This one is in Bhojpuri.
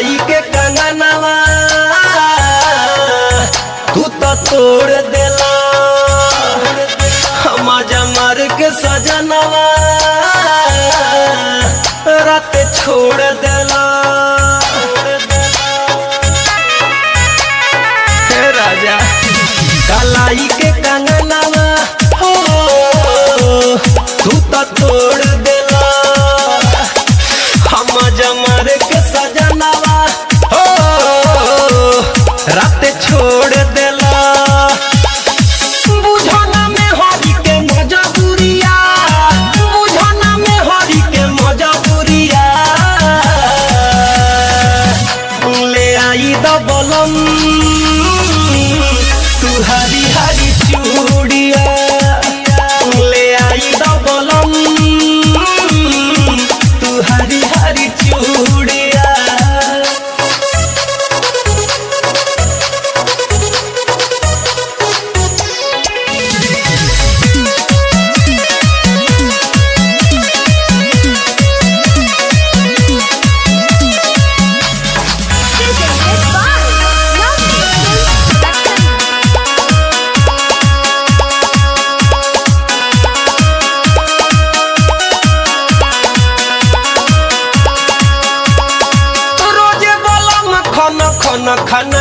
कलाई के कंगनवा तू तो तोड़ देला हम जमर के सजनवा रात छोड़ देला राजा कलाई के कंगनवा हो तू तो तोड़ देला हम जमर के सजनवा हो रात छोड़ देला बुझना में हरी के मजबूरिया बुझना में हरी के मजबूरिया ले आई दबलम तू हरी हरी चूड़िया ले आई दबलम तू हरी हरी चूड़िया खन